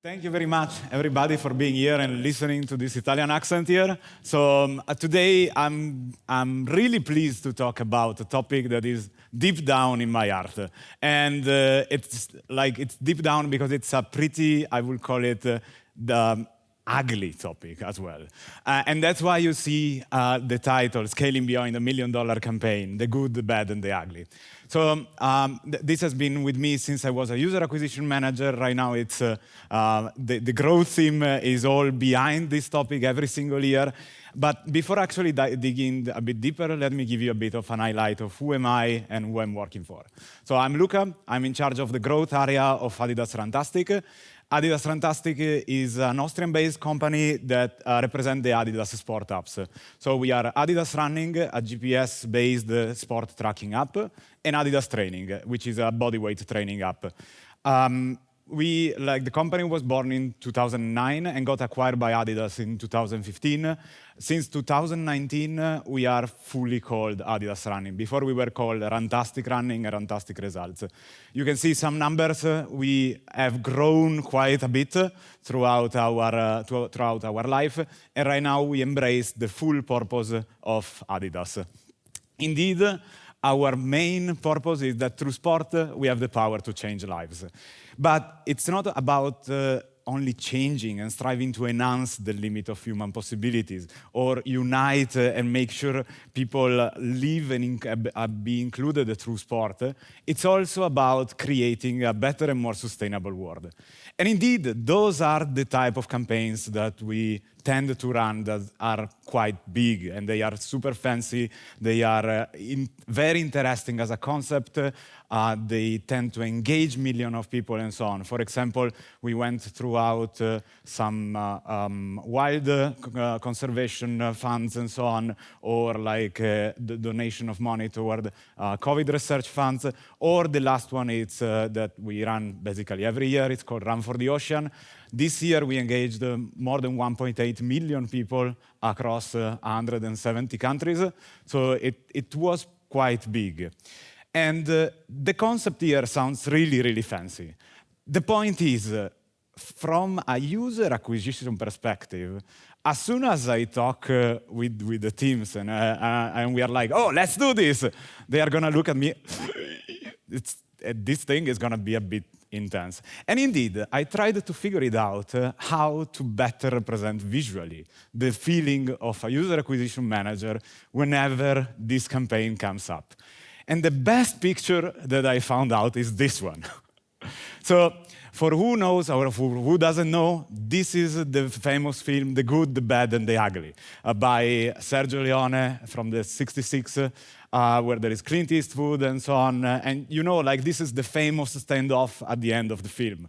Thank you very much, everybody, for being here and listening to this Italian accent here. Today, I'm really pleased to talk about a topic that is deep down in my heart, and it's deep down because it's a pretty, I would call it, the ugly topic as well. And that's why you see the title, Scaling Beyond the $1 Million Campaign, The Good, the Bad, and the Ugly. This has been with me since I was a user acquisition manager. Right now, it's the growth theme is all behind this topic every single year. But before actually digging a bit deeper, let me give you a bit of an highlight of who am I and who I'm working for. So I'm Luca. I'm in charge of the growth area of Adidas Runtastic. Adidas Runtastic is an Austrian-based company that represents the Adidas sport apps. So we are Adidas Running, a GPS-based sport tracking app, and Adidas Training, which is a bodyweight training app. The company was born in 2009 and got acquired by Adidas in 2015. Since 2019, we are fully called Adidas Running. Before we were called Runtastic Running and Runtastic Results. You can see some numbers. We have grown quite a bit throughout our life, and right now we embrace the full purpose of Adidas. Indeed, our main purpose is that through sport, we have the power to change lives. But it's not about only changing and striving to enhance the limit of human possibilities or unite and make sure people live and be included through sport. It's also about creating a better and more sustainable world. And indeed, those are the type of campaigns that we tend to run that are quite big, and they are super fancy. They are very interesting as a concept. They tend to engage millions of people and so on. For example, we went throughout some wild conservation funds and so on, or like the donation of money toward COVID research funds, or the last one is that we run basically every year. It's called Run for the Ocean. This year, we engaged more than 1.8 million people across 170 countries. So it was quite big. And the concept here sounds really, really fancy. The point is, from a user acquisition perspective, as soon as I talk with the teams and we are like, oh, let's do this, they are going to look at me. This thing is going to be a bit intense. And indeed, I tried to figure it out how to better represent visually the feeling of a user acquisition manager whenever this campaign comes up. And the best picture that I found out is this one. So for who knows or for who doesn't know, this is the famous film, The Good, the Bad, and the Ugly, by Sergio Leone from the '66, where there is Clint Eastwood and so on. And you know, like this is the famous standoff at the end of the film.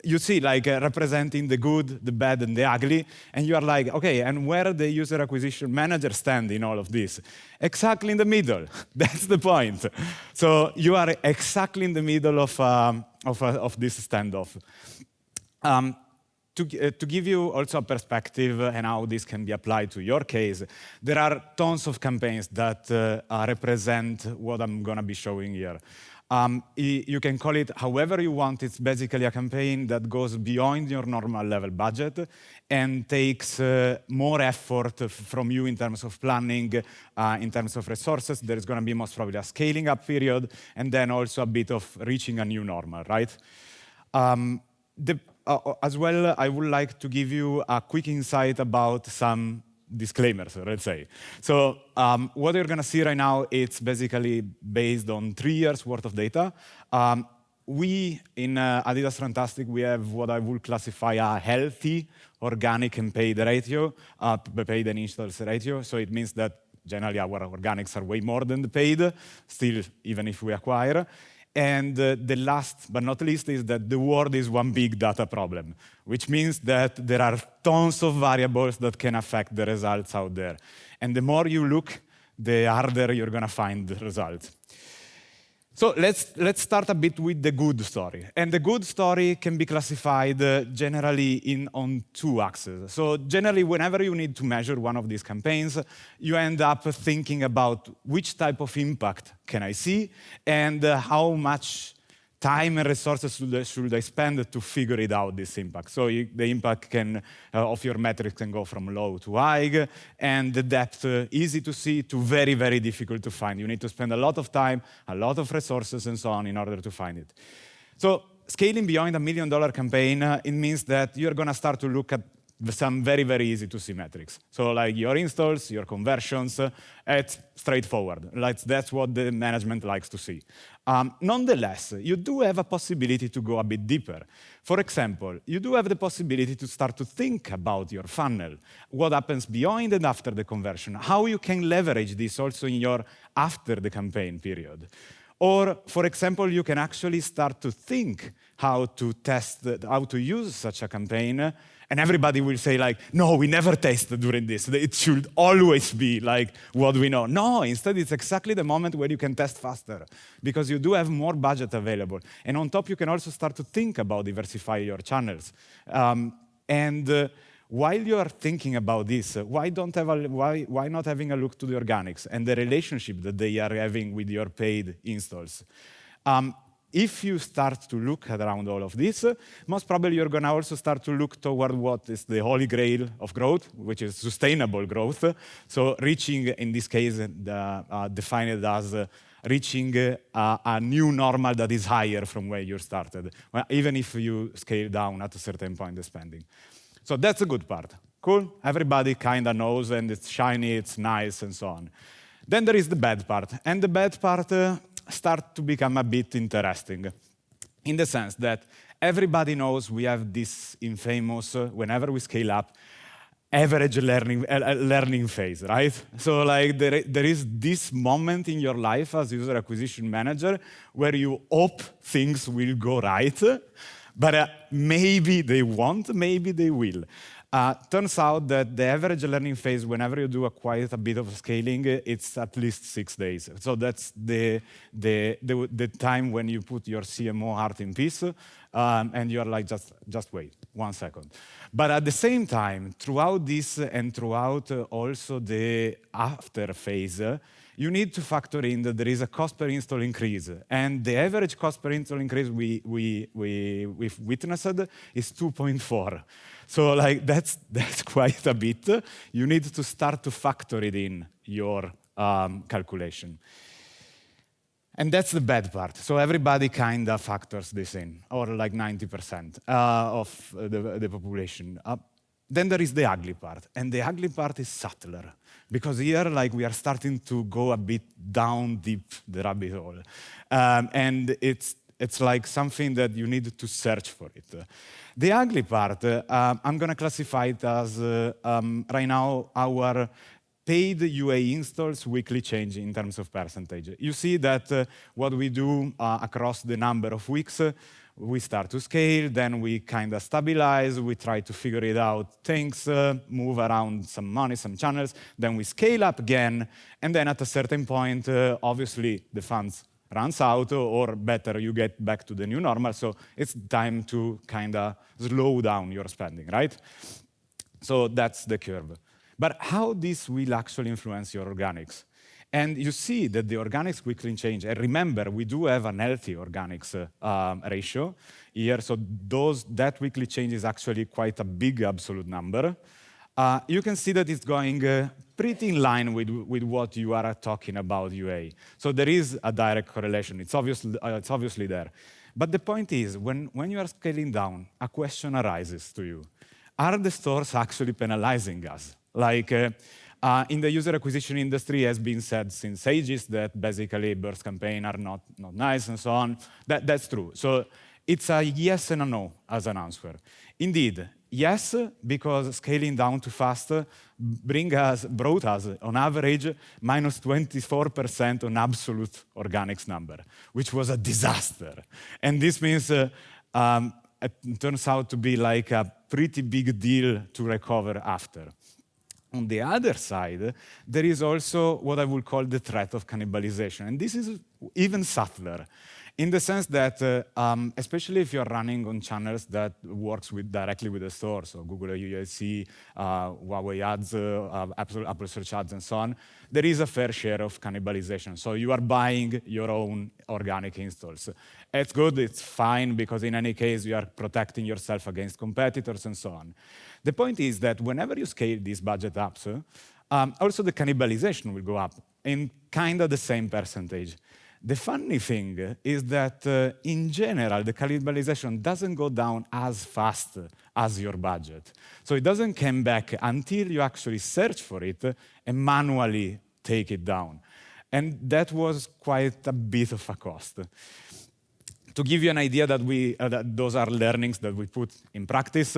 You see, like representing the good, the bad, and the ugly, and you are like, okay, and where the user acquisition manager stand in all of this? Exactly in the middle. That's the point. So you are exactly in the middle of this standoff. To give you also a perspective and how this can be applied to your case, there are tons of campaigns that represent what I'm going to be showing here. You can call it however you want. It's basically a campaign that goes beyond your normal level budget and takes more effort from you in terms of planning, in terms of resources. There's going to be most probably a scaling up period, and then also a bit of reaching a new normal, right? As well, I would like to give you a quick insight about some disclaimers, let's say. So what you're going to see right now, it's basically based on 3 years worth of data. We, in Adidas Runtastic, we have what I would classify a healthy organic and paid ratio, paid and installs ratio. So it means that generally our organics are way more than the paid, still, even if we acquire. And the last but not least is that the world is one big data problem, which means that there are tons of variables that can affect the results out there. And the more you look, the harder you're going to find the results. So let's start a bit with the good story. And the good story can be classified generally on 2 axes. So generally, whenever you need to measure one of these campaigns, you end up thinking about which type of impact can I see and how much time and resources should I spend to figure it out, this impact? So the impact of your metrics can go from low to high, and the depth easy to see to very, very difficult to find. You need to spend a lot of time, a lot of resources, and so on in order to find it. So scaling beyond $1 million campaign, it means that you're going to start to look at some very, very easy to see metrics. So like your installs, your conversions, it's straightforward. That's what the management likes to see. Nonetheless, you do have a possibility to go a bit deeper. For example, you do have the possibility to start to think about your funnel, what happens beyond and after the conversion, how you can leverage this also in your after the campaign period. Or, for example, you can actually start to think how to test, how to use such a campaign, and everybody will say like, no, we never test during this. It should always be like what we know. No, instead it's exactly the moment where you can test faster because you do have more budget available. And on top, you can also start to think about diversifying your channels. While you are thinking about this, why not having a look to the organics and the relationship that they are having with your paid installs? If you start to look around all of this, most probably you're going to also start to look toward what is the holy grail of growth, which is sustainable growth. So reaching, in this case, defined as reaching a new normal that is higher from where you started, even if you scale down at a certain point the spending. So that's the good part. Cool? Everybody kind of knows, and it's shiny, it's nice, and so on. Then there is the bad part. And the bad part starts to become a bit interesting in the sense that everybody knows we have this infamous, whenever we scale up, average learning phase, right? So like there is this moment in your life as user acquisition manager where you hope things will go right, but maybe they won't, maybe they will. Turns out that the average learning phase, whenever you do quite a bit of scaling, it's at least 6 days. So that's the time when you put your CMO heart in peace, and you're like, just wait 1 second. But at the same time, throughout this and throughout also the after phase, you need to factor in that there is a cost per install increase. And the average cost per install increase we've witnessed is 2.4. So like that's quite a bit. You need to start to factor it in your calculation. And that's the bad part. So everybody kind of factors this in, or like 90% of the population. Then there is the ugly part, and the ugly part is subtler, because here, like, we are starting to go a bit down deep the rabbit hole, and it's like something that you need to search for it. The ugly part, I'm going to classify it as right now our paid UA installs weekly change in terms of percentage. You see that what we do across the number of weeks. We start to scale, then we kind of stabilize, we try to figure it out, things, move around some money, some channels, then we scale up again, and then at a certain point, obviously, the funds runs out, or better, you get back to the new normal, so it's time to kind of slow down your spending, right? So that's the curve. But how this will actually influence your organics? And you see that the organics quickly change. And remember, we do have an healthy organics ratio here. So that weekly change is actually quite a big absolute number. You can see that it's going pretty in line with what you are talking about UA. So there is a direct correlation. It's obviously there. But the point is, when you are scaling down, a question arises to you. Are the stores actually penalizing us? Like, in the user acquisition industry, it has been said since ages that basically burst campaigns are not nice and so on. That's true. So it's a yes and a no as an answer. Indeed, yes, because scaling down too fast brought us, on average, minus 24% on absolute organics number, which was a disaster. And this means it turns out to be like a pretty big deal to recover after. On the other side, there is also what I would call the threat of cannibalization. And this is even subtler. In the sense that, especially if you're running on channels that works directly with the store, so Google UAC, Huawei ads, Apple Search ads, and so on, there is a fair share of cannibalization. So you are buying your own organic installs. It's good, it's fine, because in any case, you are protecting yourself against competitors and so on. The point is that whenever you scale these budget apps, also the cannibalization will go up in kind of the same percentage. The funny thing is that, in general, the cannibalization doesn't go down as fast as your budget. So it doesn't come back until you actually search for it and manually take it down. And that was quite a bit of a cost. To give you an idea that those are learnings that we put in practice,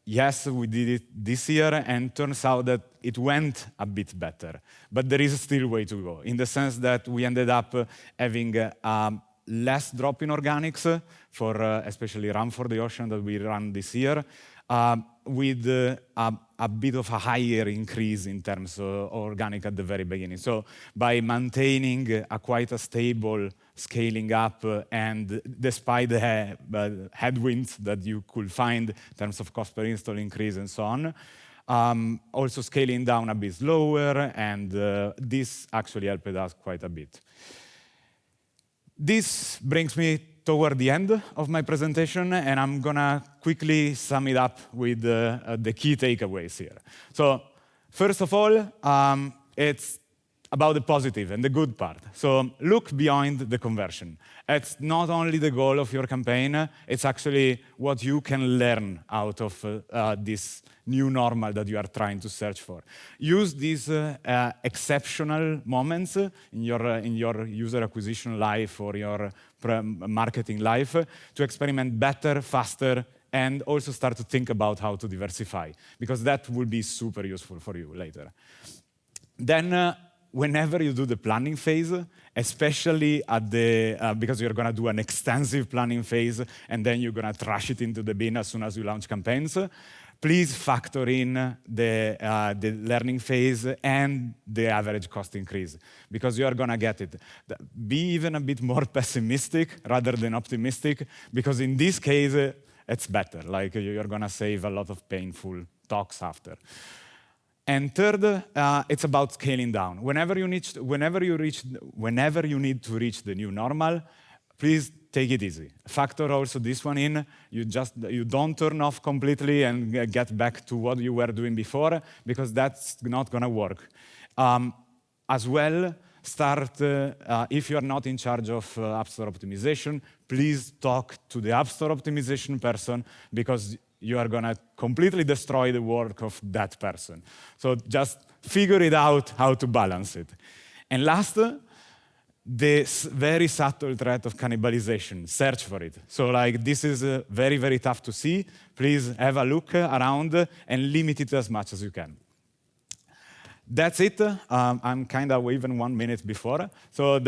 yes, we did it this year, and turns out that it went a bit better. But there is still way to go, in the sense that we ended up having less drop in organics for especially Run for the Ocean that we ran this year, with a bit of a higher increase in terms of organic at the very beginning. So by maintaining quite a stable scaling up, and despite the headwinds that you could find in terms of cost per install increase and so on, also scaling down a bit slower, and this actually helped us quite a bit. This brings me toward the end of my presentation, and I'm gonna quickly sum it up with the key takeaways here. So first of all, it's about the positive and the good part. So look beyond the conversion. It's not only the goal of your campaign, it's actually what you can learn out of this new normal that you are trying to search for. Use these exceptional moments in your user acquisition life or your marketing life to experiment better, faster, and also start to think about how to diversify, because that will be super useful for you later. Then, whenever you do the planning phase, especially at because you're going to do an extensive planning phase and then you're going to trash it into the bin as soon as you launch campaigns, please factor in the learning phase and the average cost increase, because you are going to get it. Be even a bit more pessimistic rather than optimistic, because in this case, it's better. Like, you're going to save a lot of painful talks after. And third, it's about scaling down. Whenever you need to reach the new normal, please take it easy. Factor also this one in. You don't turn off completely and get back to what you were doing before, because that's not going to work. As well, start, if you're not in charge of App Store optimization, please talk to the App Store optimization person, because you are going to completely destroy the work of that person. So just figure it out how to balance it. And last, the very subtle threat of cannibalization. Search for it. So like, this is very, very tough to see. Please have a look around and limit it as much as you can. That's it. I'm kind of even 1 minute before. So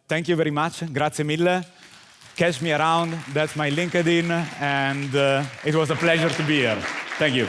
thank you very much. Grazie mille. Catch me around. That's my LinkedIn. And it was a pleasure to be here. Thank you.